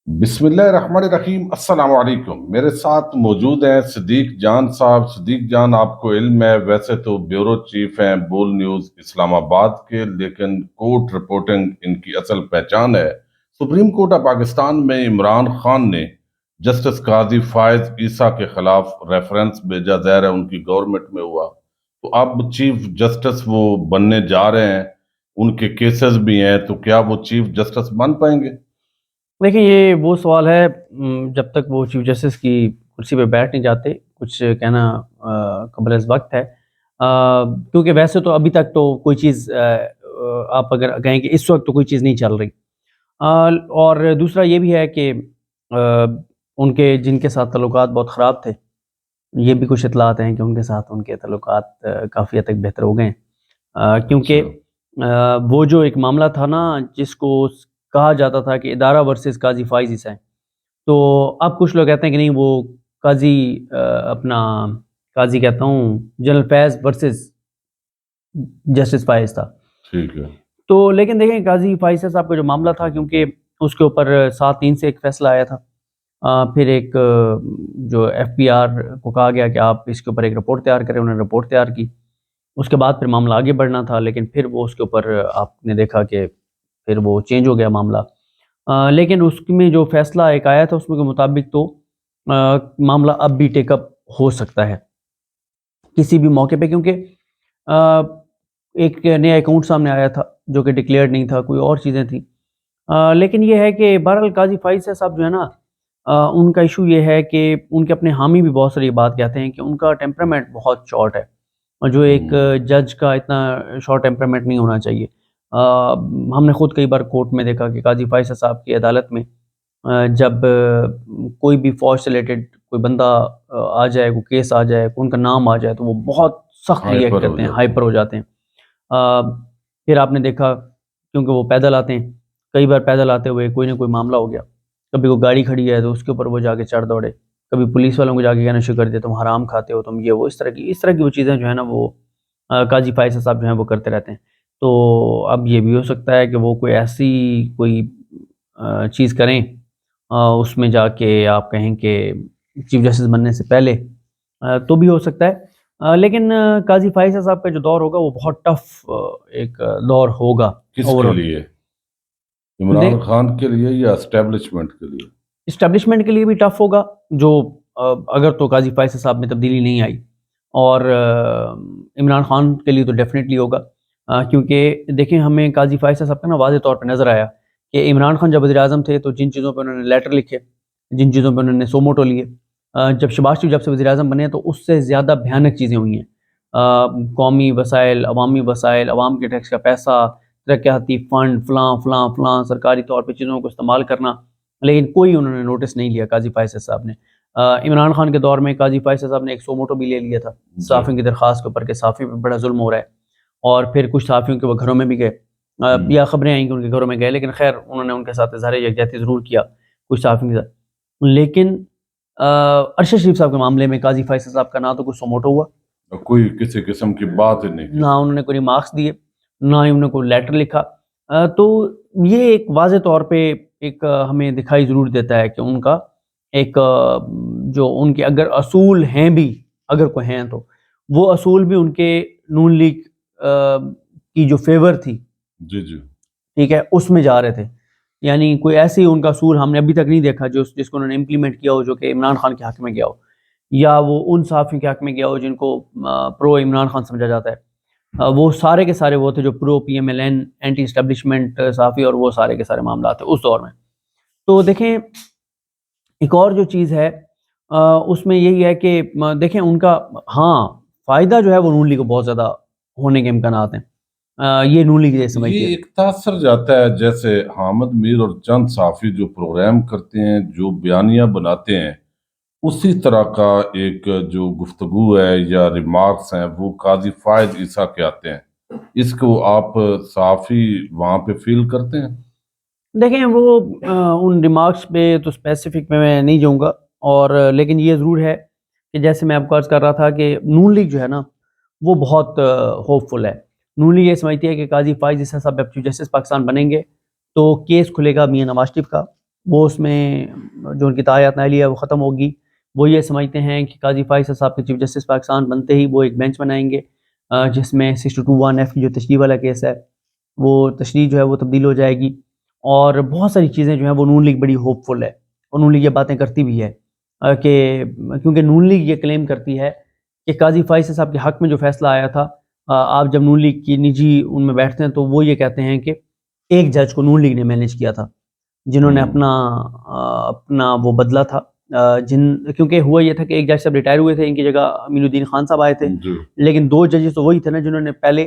بسم اللہ الرحمن الرحیم۔ السلام علیکم۔ میرے ساتھ موجود ہیں صدیق جان صاحب۔ صدیق جان، آپ کو علم ہے ویسے تو بیورو چیف ہیں بول نیوز اسلام آباد کے، لیکن کورٹ رپورٹنگ ان کی اصل پہچان ہے۔ سپریم کورٹ آف پاکستان میں عمران خان نے جسٹس قاضی فائز عیسیٰ کے خلاف ریفرنس بھیجا، ظاہر ہے ان کی گورنمنٹ میں ہوا، تو اب چیف جسٹس وہ بننے جا رہے ہیں، ان کے کیسز بھی ہیں، تو کیا وہ چیف جسٹس بن پائیں گے؟ دیکھیں، یہ وہ سوال ہے جب تک وہ چیف جسٹس کی کرسی پہ بیٹھ نہیں جاتے کچھ کہنا قبل از وقت ہے، کیونکہ ویسے تو ابھی تک تو کوئی چیز آپ اگر کہیں کہ اس وقت تو کوئی چیز نہیں چل رہی، اور دوسرا یہ بھی ہے کہ ان کے جن کے ساتھ تعلقات بہت خراب تھے، یہ بھی کچھ اطلاعات ہیں کہ ان کے ساتھ ان کے تعلقات کافی حد تک بہتر ہو گئے ہیں، کیونکہ وہ جو ایک معاملہ تھا نا جس کو کہا جاتا تھا کہ ادارہ ورسز قاضی فائز عیسیٰ، تو اب کچھ لوگ کہتے ہیں کہ نہیں، وہ قاضی اپنا قاضی کہتا ہوں جنرل فیض ورسز جسٹس فائز تھا۔ ٹھیک ہے۔ تو لیکن دیکھیں، قاضی فائز صاحب کا جو معاملہ تھا، کیونکہ اس کے اوپر 7-3 سے ایک فیصلہ آیا تھا، پھر ایک جو ایف پی آر کو کہا گیا کہ آپ اس کے اوپر ایک رپورٹ تیار کریں، انہوں نے رپورٹ تیار کی، اس کے بعد پھر معاملہ آگے بڑھنا تھا، لیکن پھر وہ اس کے اوپر آپ نے دیکھا کہ پھر وہ چینج ہو گیا معاملہ، لیکن اس میں جو فیصلہ ایک آیا تھا اس میں کے مطابق تو معاملہ اب بھی ٹیک اپ ہو سکتا ہے کسی بھی موقع پہ، کیونکہ ایک نیا اکاؤنٹ سامنے آیا تھا جو کہ ڈکلیئر نہیں تھا، کوئی اور چیزیں تھیں، لیکن یہ ہے کہ بہرحال قاضی فائز صاحب جو ہے نا، ان کا ایشو یہ ہے کہ ان کے اپنے حامی بھی بہت ساری بات کہتے ہیں کہ ان کا ٹیمپرامنٹ بہت شارٹ ہے، اور جو ایک جج کا اتنا شارٹ ٹیمپرامنٹ نہیں ہونا چاہیے۔ ہم نے خود کئی بار کورٹ میں دیکھا کہ قاضی فائز صاحب کی عدالت میں جب کوئی بھی فوج سے ریلیٹڈ کوئی بندہ آ جائے، کوئی کیس آ جائے، ان کا نام آ جائے، تو وہ بہت سخت ریئیکٹ کرتے ہیں، ہائپر ہو جاتے ہیں۔ پھر آپ نے دیکھا، کیونکہ وہ پیدل آتے ہیں، کئی بار پیدل آتے ہوئے کوئی نہ کوئی معاملہ ہو گیا، کبھی کوئی گاڑی کھڑی ہے تو اس کے اوپر وہ جا کے چڑھ دوڑے، کبھی پولیس والوں کو جا کے کہنا شروع کر دیا تم حرام کھاتے ہو، تم یہ وہ، اس طرح کی وہ چیزیں جو ہے نا، وہ قاضی فائز صاحب جو ہیں وہ کرتے رہتے ہیں۔ تو اب یہ بھی ہو سکتا ہے کہ وہ کوئی ایسی کوئی چیز کریں، اس میں جا کے آپ کہیں کہ چیف جسٹس بننے سے پہلے، تو بھی ہو سکتا ہے، لیکن قاضی فائز صاحب کا جو دور ہوگا وہ بہت ٹف ایک دور ہوگا۔ کس کے لیے؟ عمران خان کے لیے یا اسٹیبلشمنٹ کے لیے؟ اسٹیبلشمنٹ کے لیے بھی ٹف ہوگا، جو اگر تو قاضی فائز صاحب میں تبدیلی نہیں آئی، اور عمران خان کے لیے تو ڈیفینیٹلی ہوگا، کیونکہ دیکھیں، ہمیں قاضی فائز صاحب کا نا واضح طور پہ نظر آیا کہ عمران خان جب وزیر اعظم تھے تو جن چیزوں پہ انہوں نے لیٹر لکھے، جن چیزوں پہ انہوں نے سو موٹو لیے، جب شہباز شریف جب سے وزیر اعظم بنے تو اس سے زیادہ بھیانک چیزیں ہوئی ہیں، قومی وسائل، عوامی وسائل، عوام کے ٹیکس کا پیسہ، ترقیاتی فنڈ، فلاں فلاں فلاں، سرکاری طور پہ چیزوں کو استعمال کرنا، لیکن کوئی انہوں نے نوٹس نہیں لیا قاضی فائز صاحب نے۔ عمران خان کے دور میں قاضی فائز صاحب نے ایک سو موٹو بھی لے لیا تھا صحافیوں کی درخواست کے اوپر کہ صحافیوں پہ بڑا ظلم ہو رہا ہے، اور پھر کچھ صحافیوں کے وہ گھروں میں بھی گئے، یا خبریں آئیں کہ ان کے گھروں میں گئے، لیکن خیر انہوں نے ان کے ساتھ اظہار یکجہتی ضرور کیا کچھ صحافیوں کے ساتھ، لیکن ارشد شریف صاحب کے معاملے میں قاضی فائز صاحب کا نہ تو کوئی سو موٹو ہوا، کوئی کسی قسم کی بات ہی نہیں، نہ انہوں نے کوئی مارکس دیے، نہ ہی انہوں نے کوئی لیٹر لکھا، تو یہ ایک واضح طور پہ ایک ہمیں دکھائی ضرور دیتا ہے کہ ان کا ایک جو ان کے اگر اصول ہیں بھی، اگر کوئی ہیں تو وہ اصول بھی ان کے نون لیگ کی جو فیور تھی، جی جی ٹھیک ہے، اس میں جا رہے تھے، یعنی کوئی ایسی ان کا اصول ہم نے ابھی تک نہیں دیکھا جس کو انہوں نے امپلیمنٹ کیا ہو جو کہ عمران خان کے حق میں گیا ہو، یا وہ ان صحافیوں کے حق میں گیا ہو جن کو پرو عمران خان سمجھا جاتا ہے، وہ سارے کے سارے وہ تھے جو pro P M L N, anti establishment صحافی، اور وہ سارے کے سارے معاملات تھے اس دور میں۔ تو دیکھیں، ایک اور جو چیز ہے اس میں یہی ہے کہ دیکھیں ان کا ہاں فائدہ جو ہے وہ نون لیگ کو بہت زیادہ ہونے کے امکانات ہیں، یہ نون لیگ یہ سمجھتی ہے۔ یہ ایک تاثر جاتا ہے، جیسے حامد میر اور چند صحافی جو پروگرام کرتے ہیں، جو بیانیہ بناتے ہیں، اسی طرح کا ایک جو گفتگو ہے یا ریمارکس ہیں وہ قاضی فائز عیسیٰ کے آتے ہیں، اس کو آپ صحافی وہاں پہ فیل کرتے ہیں؟ دیکھیں، وہ ان ریمارکس پہ تو اسپیسیفک میں نہیں جاؤں گا، اور لیکن یہ ضرور ہے کہ جیسے میں آپ کو عرض کر رہا تھا کہ نون لیگ جو ہے نا وہ بہت ہوپ فل ہے۔ نون لیگ یہ سمجھتی ہے کہ قاضی فائز عیسیٰ صاحب جب چیف جسٹس پاکستان بنیں گے تو کیس کھلے گا میاں نواز شریف کا، وہ اس میں جو ان کی طاعت نالی ہے وہ ختم ہوگی. وہ یہ سمجھتے ہیں کہ قاضی فائز صاحب کے چیف جسٹس پاکستان بنتے ہی وہ ایک بینچ بنائیں گے جس میں 62(1)(f) کی جو تشریح والا کیس ہے وہ تشریح جو ہے وہ تبدیل ہو جائے گی. اور بہت ساری چیزیں جو ہیں وہ نون لیگ بڑی ہوپ فل ہے, اور نون لیگ یہ باتیں کرتی بھی ہے کہ کیونکہ نون لیگ یہ کلیم کرتی ہے کہ قاضی فائز صاحب کے حق میں جو فیصلہ آیا تھا, آپ جب نون لیگ کی نجی ان میں بیٹھتے ہیں تو وہ یہ کہتے ہیں کہ ایک جج کو نون لیگ نے مینیج کیا تھا, جنہوں نے اپنا وہ بدلا تھا. کیونکہ ہوا یہ تھا کہ ایک جج صاحب ریٹائر ہوئے تھے, ان کی جگہ امین الدین خان صاحب آئے تھے, لیکن 2 ججز تو وہی تھے نا جنہوں نے پہلے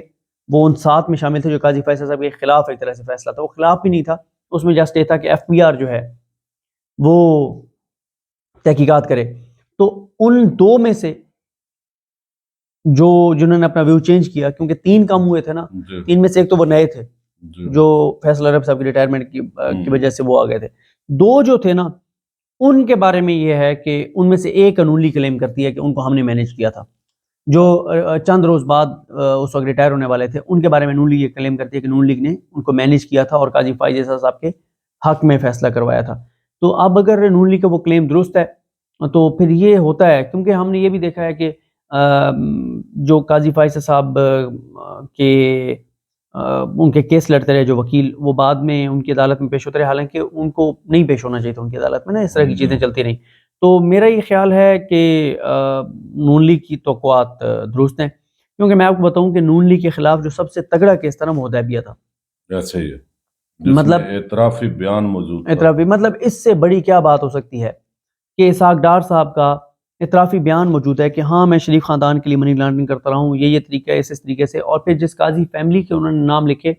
وہ ان 7 میں شامل تھے جو قاضی فیصل صاحب کے خلاف ایک طرح سے فیصلہ تھا. وہ خلاف بھی نہیں تھا, اس میں جسٹ یہ تھا کہ FBR جو ہے وہ تحقیقات کرے. تو ان 2 میں سے جنہوں نے اپنا ویو چینج کیا, کیونکہ 3 کام ہوئے تھے نا, 3 میں سے ایک تو وہ نئے تھے جو فیصل عرب صاحب کی ریٹائرمنٹ کی وجہ سے وہ آ گئے تھے. 2 جو تھے نا ان کے بارے میں یہ ہے کہ ان میں سے ایک انولی کلیم کرتی ہے کہ ان کو ہم نے مینیج کیا تھا, جو چند روز بعد اس وقت ریٹائر ہونے والے تھے. ان کے بارے میں نون لیگ یہ کلیم کرتی ہے کہ نون لیگ نے ان کو مینیج کیا تھا اور قاضی فائز صاحب کے حق میں فیصلہ کروایا تھا. تو اب اگر نون لیگ کا وہ کلیم درست ہے تو پھر یہ ہوتا ہے, کیونکہ ہم نے یہ بھی دیکھا ہے کہ جو قاضی فائز صاحب کے ان کے کیس لڑتے رہے جو وکیل, وہ بعد میں ان کی عدالت میں پیش ہوتے رہے, حالانکہ ان کو نہیں پیش ہونا چاہیے تھا ان کی عدالت میں نا, اس طرح کی چیزیں چلتی رہیں. تو میرا یہ خیال ہے کہ نون لیگ کی توقعات درست ہیں, کیونکہ میں آپ کو بتاؤں کہ نون لیگ کے خلاف جو سب سے تگڑا کیس تھا نا وہ حدیبیہ تھا. ایسے ہی ہے, مطلب اعترافی بیان موجود تھا. اعترافی مطلب اس سے بڑی کیا بات ہو سکتی ہے کہ اسحاق ڈار صاحب کا اعترافی بیان موجود ہے کہ ہاں میں شریف خاندان کے لیے منی لانڈرنگ کرتا رہا ہوں, یہ طریقہ ہے اس طریقے سے, اور پھر جس قاضی فیملی کے انہوں نے نام لکھے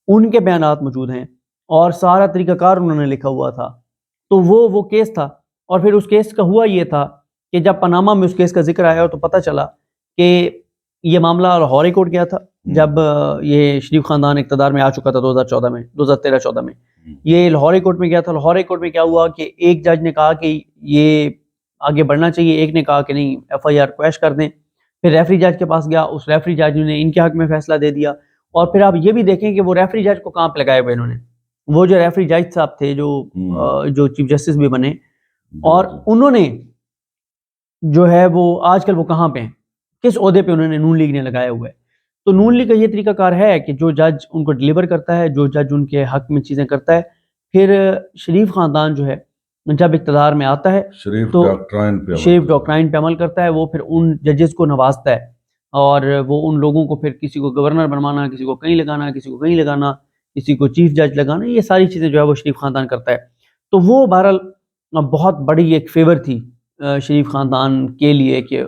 ان کے بیانات موجود ہیں اور سارا طریقہ کار انہوں نے لکھا ہوا تھا. تو وہ کیس تھا, اور پھر اس کیس کا ہوا یہ تھا کہ جب پاناما میں اس کیس کا ذکر آیا تو پتہ چلا کہ یہ معاملہ لاہور ہائی کورٹ گیا تھا جب یہ شریف خاندان اقتدار میں آ چکا تھا 2013-14 میں. یہ لاہور ہائی کورٹ میں گیا تھا. لاہور ہائی کورٹ میں کیا ہوا کہ ایک جج نے کہا کہ یہ آگے بڑھنا چاہیے, ایک نے کہا کہ نہیں FIR کویش کر دیں. پھر ریفری جج کے پاس گیا, اس ریفری جج نے ان کے حق میں فیصلہ دے دیا. اور پھر آپ یہ بھی دیکھیں کہ وہ ریفری جج کو کہاں پہ لگائے ہوئے انہوں نے, وہ جو ریفری جج صاحب تھے جو چیف جسٹس بھی بنے, اور انہوں نے جو ہے وہ آج کل وہ کہاں پہ ہیں, کس عہدے پہ انہوں نے نون لیگ نے لگایا ہوا ہے. تو نون لیگ کا یہ طریقہ کار ہے کہ جو جج ان کو ڈیلیور کرتا ہے, جو جج ان کے حق میں چیزیں کرتا ہے, پھر شریف خاندان جو ہے جب اقتدار میں آتا ہے تو شریف ڈاکٹرائن پہ عمل کرتا ہے. وہ پھر ان ججز کو نوازتا ہے, اور وہ ان لوگوں کو پھر کسی کو گورنر بنوانا, کسی کو کہیں لگانا, کسی کو کہیں لگانا, کسی کو چیف جج لگانا, یہ ساری چیزیں جو ہے وہ شریف خاندان کرتا ہے. تو وہ بہرحال بہت بڑی ایک فیور تھی شریف خاندان کے لیے کہ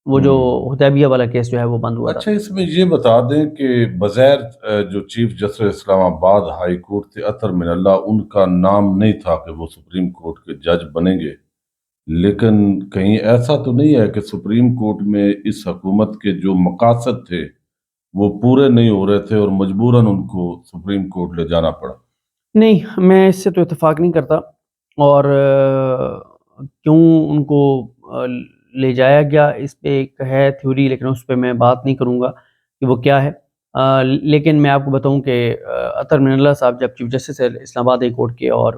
وہ جو حدیبیہ والا کیس جو ہے وہ بند ہوا تھا. اچھا, اس میں یہ بتا دیں کہ بظاہر جو چیف جسٹس اسلام آباد ہائی کورٹ تھے اطہر من اللہ, ان کا نام نہیں تھا کہ وہ سپریم کورٹ کے جج بنیں گے, لیکن کہیں ایسا تو نہیں ہے کہ سپریم کورٹ میں اس حکومت کے جو مقاصد تھے وہ پورے نہیں ہو رہے تھے اور مجبوراً ان کو سپریم کورٹ لے جانا پڑا؟ نہیں, میں اس سے تو اتفاق نہیں کرتا, اور کیوں ان کو لے جایا گیا اس پہ ایک ہے تھیوری, لیکن اس پہ میں بات نہیں کروں گا کہ وہ کیا ہے. لیکن میں آپ کو بتاؤں کہ اطہر من اللہ صاحب جب چیف جسٹس ہے اسلام آباد ہائی کورٹ کے, اور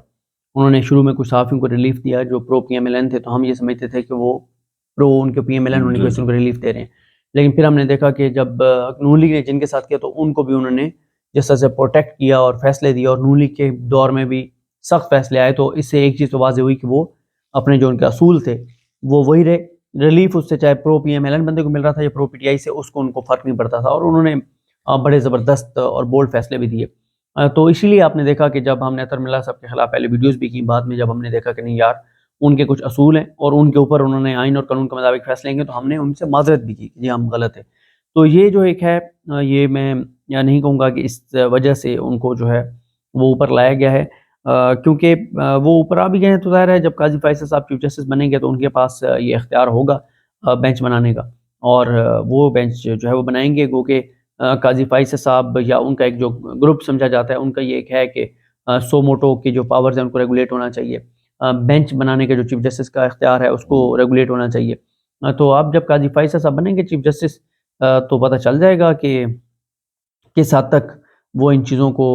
انہوں نے شروع میں کچھ صحافیوں کو ریلیف دیا جو پرو PMLN تھے, تو ہم یہ سمجھتے تھے کہ وہ پرو ان کے PMLN ہونے کی وجہ سے ان کو ریلیف دے رہے ہیں. لیکن پھر ہم نے دیکھا کہ جب نون لیگ نے جن کے ساتھ کیا تو ان کو بھی انہوں نے جس طرح سے پروٹیکٹ کیا اور فیصلے دیے, اور نون لیگ کے دور میں بھی سخت فیصلے آئے. تو اس سے ایک چیز تو واضح ہوئی کہ وہ اپنے جو ان کے اصول تھے وہ وہی رہے. ریلیف اس سے چاہے پرو PMLN بندے کو مل رہا تھا یا پرو PTI سے, اس کو ان کو فرق نہیں پڑتا تھا, اور انہوں نے بڑے زبردست اور بولڈ فیصلے بھی دیے. تو اسی لیے آپ نے دیکھا کہ جب ہم نے اطہر من اللہ صاحب کے خلاف پہلے ویڈیوز بھی کی, بعد میں جب ہم نے دیکھا کہ نہیں یار ان کے کچھ اصول ہیں اور ان کے اوپر انہوں نے آئین اور قانون کے مطابق فیصلے لیں گے, تو ہم نے ان سے معذرت بھی کی کہ جی ہم غلط ہے. تو یہ جو ایک ہے, یہ میں نہیں کہوں گا کہ اس وجہ سے ان کو جو ہے وہ اوپر لایا گیا ہے, کیونکہ وہ اوپر آ بھی گئے ہیں تو ظاہر ہے جب قاضی فیصل صاحب چیف جسٹس بنیں گے تو ان کے پاس یہ اختیار ہوگا بینچ بنانے کا, اور وہ بینچ جو ہے وہ بنائیں گے. گو کہ قاضی فائز صاحب یا ان کا ایک جو گروپ سمجھا جاتا ہے, ان کا یہ ایک ہے کہ سو موٹو کی جو پاورز ہیں ان کو ریگولیٹ ہونا چاہیے, بینچ بنانے کے جو چیف جسٹس کا اختیار ہے اس کو ریگولیٹ ہونا چاہیے. تو اب جب قاضی فائز صاحب بنیں گے چیف جسٹس تو پتہ چل جائے گا کہ کس حد تک وہ ان چیزوں کو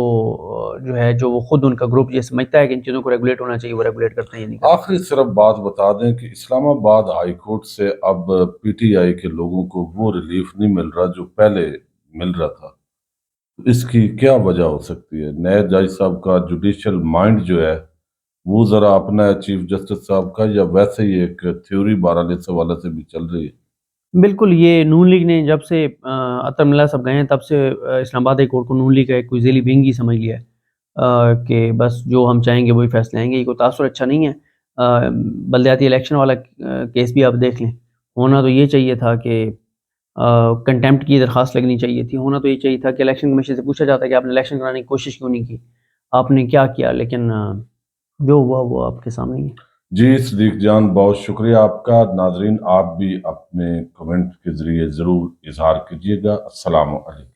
جو ہے جو وہ خود ان کا گروپ یہ سمجھتا ہے کہ ان چیزوں کو ریگولیٹ ہونا چاہیے وہ ریگولیٹ کرتے ہیں یا نہیں کرتے۔ آخری صرف بات بتا دیں کہ اسلام آباد ہائی کورٹ سے اب پی ٹی آئی کے لوگوں کو وہ ریلیف نہیں مل رہا جو پہلے مل رہا تھا، اس کی کیا وجہ ہو سکتی ہے؟ نئے جج صاحب کا جوڈیشل مائنڈ جو ہے وہ ذرا اپنا ہے چیف جسٹس صاحب کا، یا ویسے ہی ایک تھیوری بہرحال اس حوالے سے بھی چل رہی ہے؟ بالکل، یہ نون لیگ نے جب سے عطر ملا صاحب گئے ہیں تب سے اسلام آباد ہائی کورٹ کو نون لیگ کا ایک کوئی ذیلی ونگ ہی سمجھ لیا ہے کہ بس جو ہم چاہیں گے وہی فیصلے آئیں گے۔ یہ کوئی تاثر اچھا نہیں ہے۔ بلدیاتی الیکشن والا کیس بھی آپ دیکھ لیں، ہونا تو یہ چاہیے تھا کہ کنٹیمپٹ کی درخواست لگنی چاہیے تھی، ہونا تو یہ چاہیے تھا کہ الیکشن کمیشن سے پوچھا جاتا کہ آپ نے الیکشن کرانے کی کوشش کیوں نہیں کی، آپ نے کیا کیا، لیکن جو ہوا وہ آپ کے سامنے ہی ہے۔ جی صدیق جان، بہت شکریہ آپ کا۔ ناظرین آپ بھی اپنے کمنٹ کے ذریعے ضرور اظہار کیجیے گا۔ السلام علیکم۔